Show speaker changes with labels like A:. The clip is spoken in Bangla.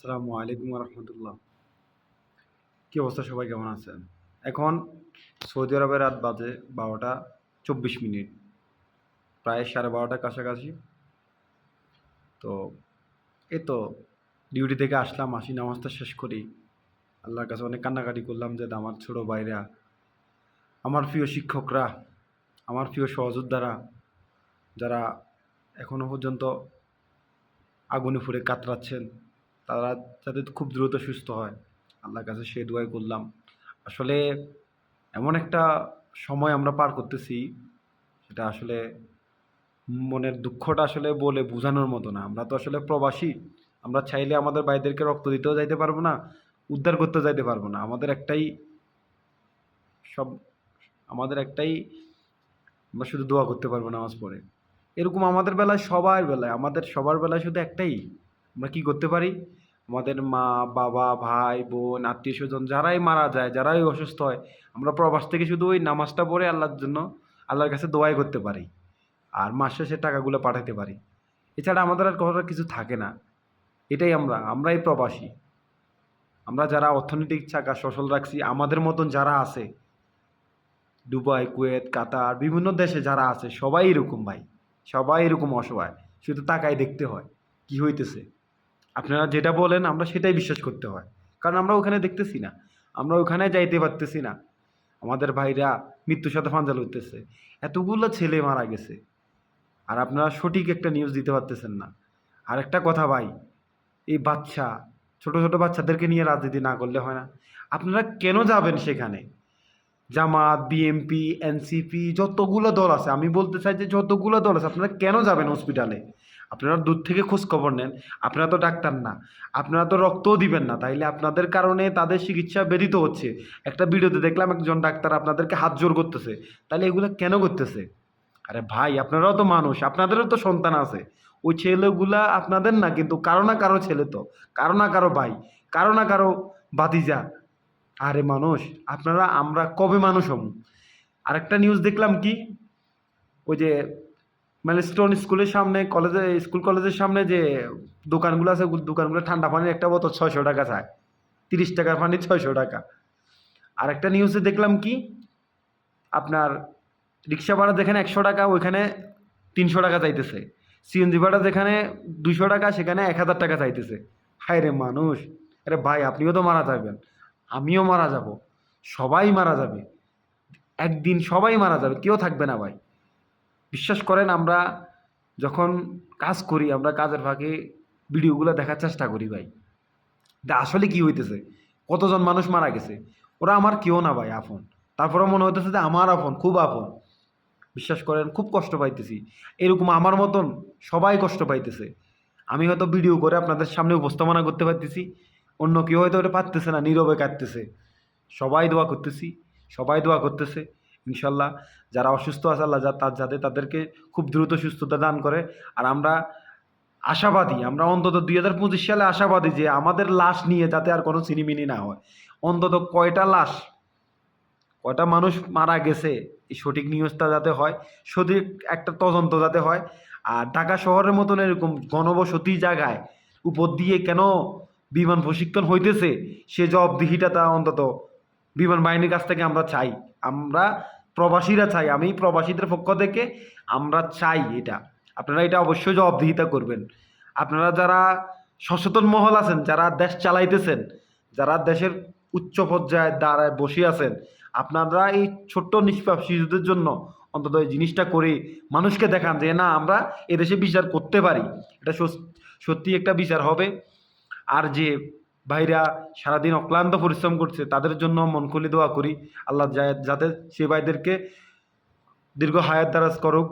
A: আসসালামু আলাইকুম রহমতুল্লাহ। কি অবস্থা, সবাই কেমন আছেন? এখন সৌদি আরবে রাত বাজে 12টা 24 মিনিট, প্রায় 12:30টার কাছাকাছি। তো এই তো ডিউটি থেকে আসলাম, আসি নামাজটা শেষ করি। আল্লাহর কাছে অনেক কান্নাকাটি করলাম যে আমার ছোট ভাইরা, আমার প্রিয় শিক্ষকরা, আমার প্রিয় সহযোদ্ধারা, যারা এখনো পর্যন্ত আগুনে পুড়ে কাতরাচ্ছেন, তারা যাতে খুব দ্রুত সুস্থ হয়, আল্লাহর কাছে সেই দোয়াই করলাম। আসলে এমন একটা সময় আমরা পার করতেছি, সেটা আসলে মনের দুঃখটা আসলে বলে বোঝানোর মতো না। আমরা তো আসলে প্রবাসী। আমরা চাইলে আমাদের ভাইদেরকে রক্ত দিতেও যাইতে পারবো না, উদ্ধার করতেও যাইতে পারবো না। সব আমাদের একটাই, আমরা শুধু দোয়া করতে পারবো নামাজ পড়ে। এরকম আমাদের বেলায়, সবার বেলায়, আমাদের সবার বেলায় শুধু একটাই, আমরা কি করতে পারি? আমাদের মা, বাবা, ভাই, বোন, আত্মীয়স্বজন যারাই মারা যায়, যারাই অসুস্থ হয়, আমরা প্রবাস থেকে শুধু ওই নামাজটা পড়ে আল্লাহর জন্য, আল্লাহর কাছে দোয়াই করতে পারি। আর মাস শেষে টাকাগুলো পাঠাতে পারি। এছাড়া আমাদের আর করার কিছু থাকে না। এটাই আমরাই প্রবাসী। আমরা যারা অর্থনৈতিক চাকা সচল রাখছি, আমাদের মতন যারা আছে দুবাই, কুয়েত, কাতার, বিভিন্ন দেশে যারা আছে, সবাই এরকম ভাই। সবাই এরকম অসহায়। শুধু তাকায় দেখতে হয় কি হইতেছে। আপনারা যেটা বলেন আমরা সেটাই বিশ্বাস করতে হয়। কারণ আমরা ওখানে দেখতেছি না। আমরা ওখানে যাইতে পারতেছি না। আমাদের ভাইরা মৃত্যুর সাথে ফাঞ্জা লড়তেছে। এতগুলো ছেলে মারা গেছে। আর আপনারা সঠিক একটা নিউজ দিতে পারতেছেন না। আর একটা কথা ভাই, এই বাচ্চা, ছোট, ছোট বাচ্চাদেরকে নিয়ে রাজনীতি না করলে হয় না? আপনারা কেন যাবেন সেখানে? জামাত, বিএনপি, এনসিপি যতগুলো দল আছে, আমি বলতে চাই যে যতগুলো দল আছে, আপনারা কেন যাবেন হসপিটালে? আপনারা দূর থেকে খোঁজ খবর নেন। আপনারা তো ডাক্তার না, আপনারা তো রক্তও দিবেন না, তাইলে আপনাদের কারণে তাদের চিকিৎসা ব্যাহত হচ্ছে। একটা ভিডিওতে দেখলাম একজন ডাক্তার আপনাদেরকে হাত জোর করতেছে। তাহলে এগুলো কেন করতেছে? আরে ভাই, আপনারাও তো মানুষ, আপনাদেরও তো সন্তান আছে। ওই ছেলেগুলা আপনাদের না, কিন্তু কারো না কারো ছেলে তো, কারো না কারো ভাই, কারো না কারো ভাতিজা। আরে মানুষ, আমরা কবে মানুষ হব? আরেকটা নিউজ দেখলাম কি, ওই যে স্টোন স্কুলের সামনে, স্কুল কলেজের সামনে যে দোকানগুলো আছে, দোকানগুলো ঠান্ডা পানির একটা বোতল 600 টাকা চায়। 30 টাকার পানি 600 টাকা। আরেকটা নিউজে দেখলাম কি, আপনার রিক্সা ভাড়া যেখানে 100 টাকা, ওইখানে 300 টাকা চাইতেছে। সিএনজি ভাড়া যেখানে 200 টাকা, সেখানে 1000 টাকা চাইতেছে। হায় রে মানুষ! আরে ভাই, আপনিও তো মারা যাবেন, আমিও মারা যাব, সবাই মারা যাবে। একদিন সবাই মারা যাবে, কেউ থাকবে না ভাই। বিশ্বাস করেন, আমরা যখন কাজ করি, আমরা কাজের ফাঁকে ভিডিওগুলো দেখার চেষ্টা করি ভাই। আসলে কি হইতেছে, কতজন মানুষ মারা গেছে। ওরা আমার কেউ না ভাই, আপন। তারপরে মনে হইতেছে যে আমার আপন, খুব আপন। বিশ্বাস করেন, খুব কষ্ট পাইতেছি। এরকম আমার মতন সবাই কষ্ট পাইতেছে। আমি হয়তো ভিডিও করে আপনাদের সামনে উপস্থাপনা করতে পারতেছি, অন্য কেউ হয়তো ওটা পারতেছে না, নীরবে কাঁদতেছে। সবাই দোয়া করতেছি, সবাই দোয়া করতেছে। ইনশাল্লাহ যারা অসুস্থ আছে, আল্লাহ যাতে তাদেরকে খুব দ্রুত সুস্থতা দান করে। আর আমরা আশাবাদী, আমরা অন্তত 2025 সালে আশাবাদী যে আমাদের লাশ নিয়ে যাতে আর কোনো ছিনিমিনি না হয়। অন্তত কয়টা মানুষ মারা গেছে, এই সঠিক নিউজটা যাতে হয়, সঠিক একটা তদন্ত যাতে হয়। আর ঢাকা শহরের মতন এরকম ঘনবসতি জায়গায় উপর দিয়ে কেন বিমান প্রশিক্ষণ হইতেছে, সে জবাবদিহিটা তা অন্তত বিমান বাহিনীর কাছ থেকে আমরা চাই। আমরা প্রবাসীরা চাই, আমি প্রবাসীদের পক্ষ থেকে আমরা চাই এটা। আপনারা এটা অবশ্যই জবাবদিহিতা করবেন। আপনারা যারা সচেতন মহল আছেন, যারা দেশ চালাইতেছেন, যারা দেশের উচ্চ পর্যায়ে দাঁড়ায় বসে আছেন, আপনারা এই ছোট্ট নিষ্পাপ শিশুদের জন্য অন্তত এই জিনিসটা করে মানুষকে দেখান যে না, আমরা এদেশে বিচার করতে পারি। এটা সত্যি একটা বিচার হবে। আর যে ভাইরা সারাদিন অক্লান্ত পরিশ্রম করছে, তাদের জন্য মন খুলে দোয়া করি, আল্লাহ যাতে সে ভাইদেরকে দীর্ঘ হায়াত দারাজ করুক।